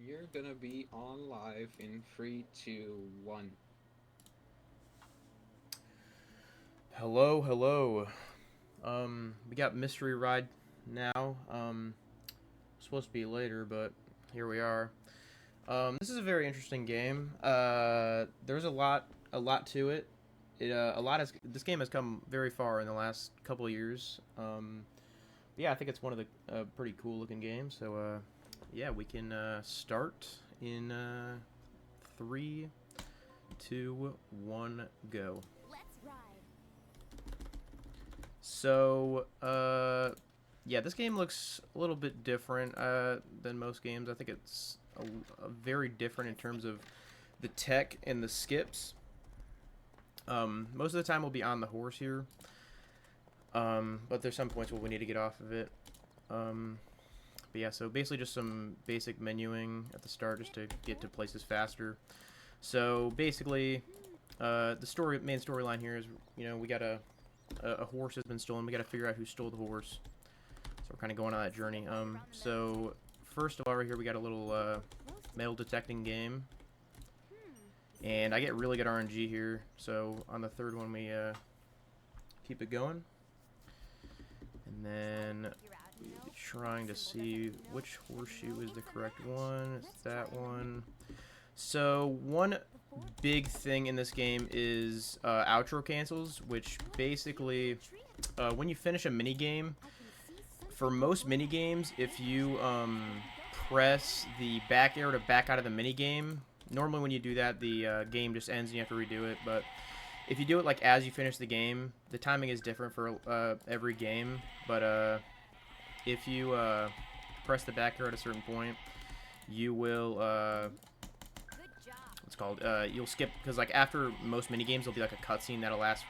You're gonna be on live in three, two, one. Hello, hello. We got Mystery Ride now. Supposed to be later, but here we are. This is a very interesting game. There's a lot to it. This game has come very far in the last couple of years. Yeah, I think it's one of the pretty cool looking games. So, yeah, we can start in three, two, one, go. So, yeah, this game looks a little bit different than most games. I think it's a very different in terms of the tech and the skips. Most of the time we'll be on the horse here, but there's some points where we need to get off of it. But yeah, so basically just some basic menuing at the start just to get to places faster. So basically, the main storyline here is, we got a horse has been stolen. We got to figure out who stole the horse. So we're kind of going on that journey. So first of all, right here we got a little metal detecting game, and I get really good RNG here. So on the third one, we keep it going, and then we're trying to see which horseshoe is the correct one. It's that one. So one big thing in this game is outro cancels, which basically, when you finish a mini game, for most mini games, if you press the back arrow to back out of the mini game, normally when you do that, the game just ends and you have to redo it. But if you do it like as you finish the game, the timing is different for every game. But if you press the back arrow at a certain point, you will what's called you'll skip, because like after most mini games there'll be like a cutscene that'll last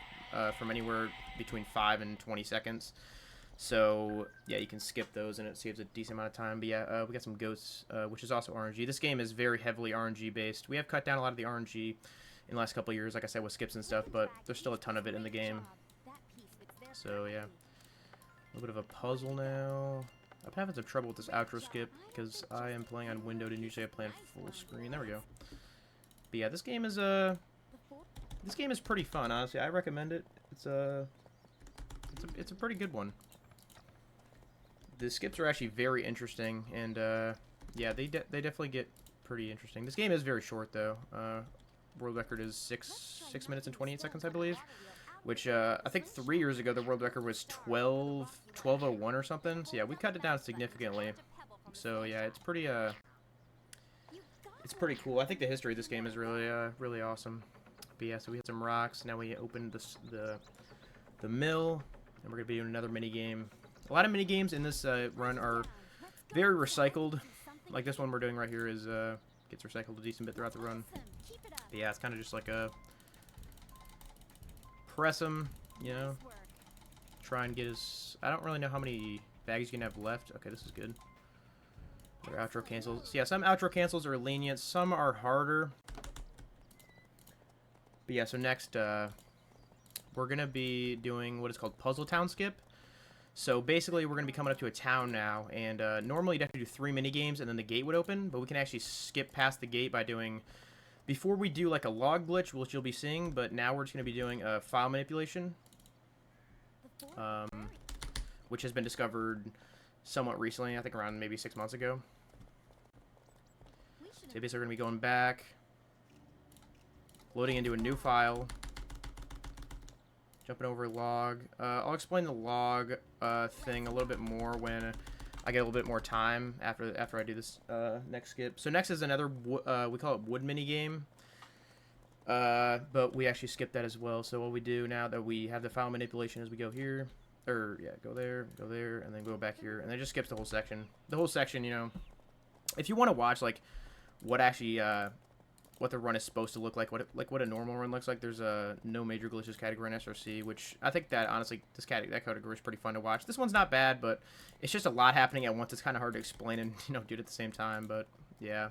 from anywhere between 5 and 20 seconds. So yeah, you can skip those and it saves a decent amount of time. But yeah, we got some ghosts, which is also RNG. This game is very heavily RNG based. We have cut down a lot of the RNG in the last couple of years, like I said, with skips and stuff, but there's still a ton of it in the game. So yeah, a little bit of a puzzle now. I'm having some trouble with this outro skip because I am playing on windowed and usually I play on full screen. There we go. But yeah, this game is pretty fun, honestly. I recommend it. It's a pretty good one. The skips are actually very interesting, and yeah, they definitely get pretty interesting. This game is very short though. World record is 6 minutes and 28 seconds, I believe. Which I think 3 years ago the world record was 12:01 or something. So yeah, we cut it down significantly. So yeah, it's pretty cool. I think the history of this game is really awesome. But yeah, so we had some rocks. Now we opened the mill, and we're gonna be doing another mini game. A lot of mini games in this run are very recycled. Like this one we're doing right here is gets recycled a decent bit throughout the run. But yeah, it's kind of just like a press them, try and get his. I don't really know how many bags you can have left. Okay, this is good. Other outro cancels. So yeah, some outro cancels are lenient, some are harder. But yeah, so next we're gonna be doing what is called Puzzle Town Skip. So basically, we're gonna be coming up to a town now, and normally you'd have to do 3 mini games and then the gate would open, but we can actually skip past the gate by doing. Before we do like a log glitch, which you'll be seeing, but now we're just gonna be doing a file manipulation, which has been discovered somewhat recently. I think around maybe 6 months ago. So basically, we're gonna be going back, loading into a new file. Jumping over log. I'll explain the log thing a little bit more when I get a little bit more time after I do this next skip. So next is another, we call it wood mini game. But we actually skip that as well. So what we do now that we have the file manipulation is we go here, or yeah, go there, and then go back here, and then it just skips the whole section. The whole section, if you want to watch like what actually what the run is supposed to look like, what a normal run looks like. There's a no major glitches category in SRC, which I think that honestly that category is pretty fun to watch. This one's not bad, but it's just a lot happening at once. It's kind of hard to explain and do it at the same time. But yeah,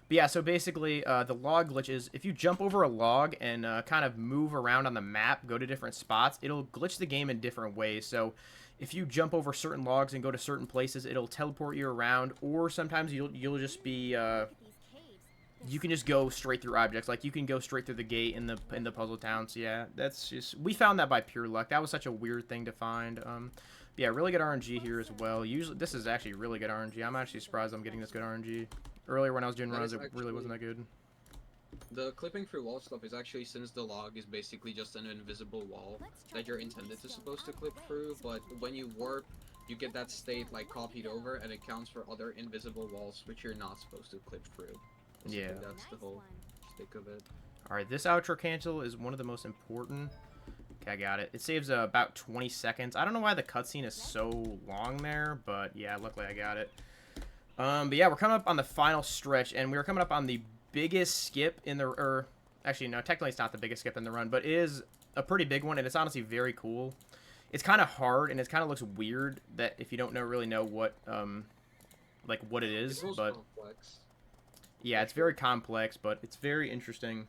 But yeah, so basically, the log glitch is if you jump over a log and kind of move around on the map, go to different spots, it'll glitch the game in different ways. So if you jump over certain logs and go to certain places, it'll teleport you around, or sometimes you'll just be you can just go straight through objects. Like you can go straight through the gate in the puzzle town. So yeah, that's just we found that by pure luck. That was such a weird thing to find. Yeah, really good RNG here as well. Usually, this is actually really good RNG. I'm actually surprised I'm getting this good RNG. Earlier when I was doing runs, it really wasn't that good. The clipping through wall stuff is actually, since the log is basically just an invisible wall that you're intended to supposed to clip through, but when you warp, you get that state like copied over, and it counts for other invisible walls which you're not supposed to clip through. Yeah. That's the whole stick of it. Alright, this outro cancel is one of the most important. Okay, I got it. It saves about 20 seconds. I don't know why the cutscene is so long there, but yeah, luckily I got it. But yeah, we're coming up on the final stretch, and we're coming up on the biggest skip in the... actually, no, technically it's not the biggest skip in the run, but it is a pretty big one, and it's honestly very cool. It's kind of hard, and it kind of looks weird that if you don't really know what, like, what it is, but... complex. Yeah, it's very complex, but it's very interesting.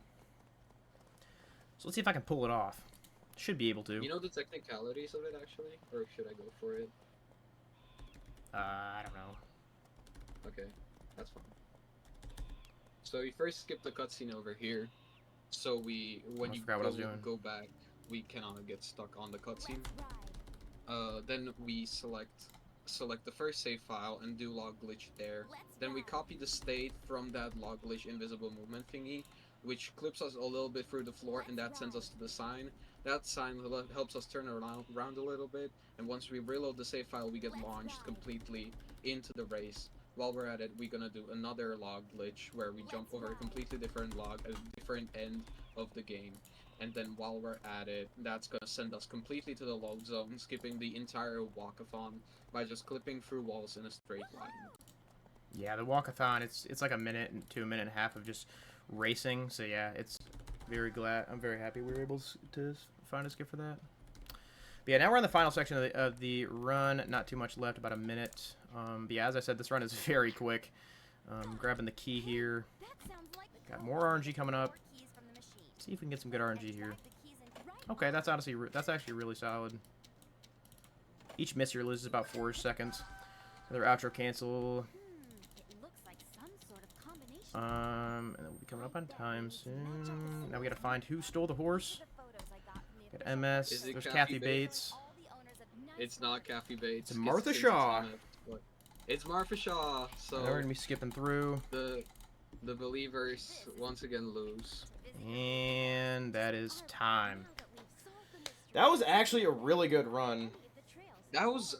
So let's see if I can pull it off. Should be able to. You know the technicalities of it, actually? Or should I go for it? I don't know. Okay, that's fine. So you first skip the cutscene over here. So when you go back, we cannot get stuck on the cutscene. Then we select the first save file and do log glitch there. Then we copy the state from that log glitch invisible movement thingy, which clips us a little bit through the floor, and that sends us to the sign. That sign helps us turn around a little bit, and once we reload the save file, we get launched completely into the race. While we're at it, we're gonna do another log glitch where we jump over a completely different log at a different end of the game. And then while we're at it, that's gonna send us completely to the load zone, skipping the entire walkathon by just clipping through walls in a straight line. Yeah, the walkathon, it's like a minute to a minute and a half of just racing. So yeah, I'm very happy we were able to find a skip for that. But yeah, now we're on the final section of the run. Not too much left, about a minute. But yeah, as I said, this run is very quick. Grabbing the key here. Got more RNG coming up. See if we can get some good RNG here. Okay, that's actually really solid. Each miss here loses about 4 seconds. Another outro cancel. And then we'll be coming up on time soon. Now we gotta find who stole the horse. Got MS. There's Kathy Bates. It's not Kathy Bates. It's Martha Shaw. It's Martha Shaw. So we're gonna be skipping through. The believers once again lose. And that is time. That was actually a really good run. That was,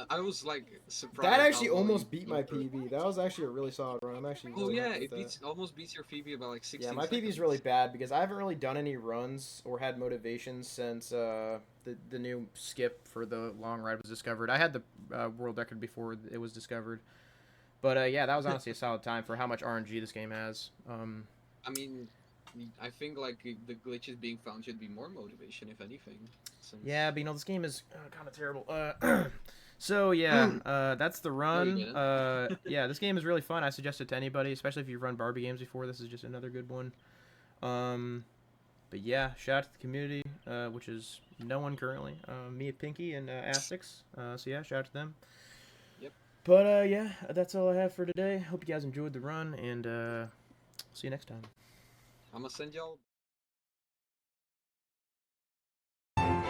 I was like surprised. That actually almost beat my PB. That was actually a really solid run. I'm actually. Really it almost beats your PB by like 16 Yeah, my PB is really bad because I haven't really done any runs or had motivations since the new skip for the long ride was discovered. I had the world record before it was discovered, but yeah, that was honestly a solid time for how much RNG this game has. I mean, I think like the glitches being found should be more motivation, if anything. Since... Yeah, but you know this game is kind of terrible. So yeah, that's the run. Yeah, this game is really fun. I suggest it to anybody, especially if you've run Barbie games before. This is just another good one. But yeah, shout out to the community, which is no one currently. Me, Pinky, and Astix. So yeah, shout out to them. Yep. But yeah, that's all I have for today. Hope you guys enjoyed the run, and see you next time. I'm gonna send y'all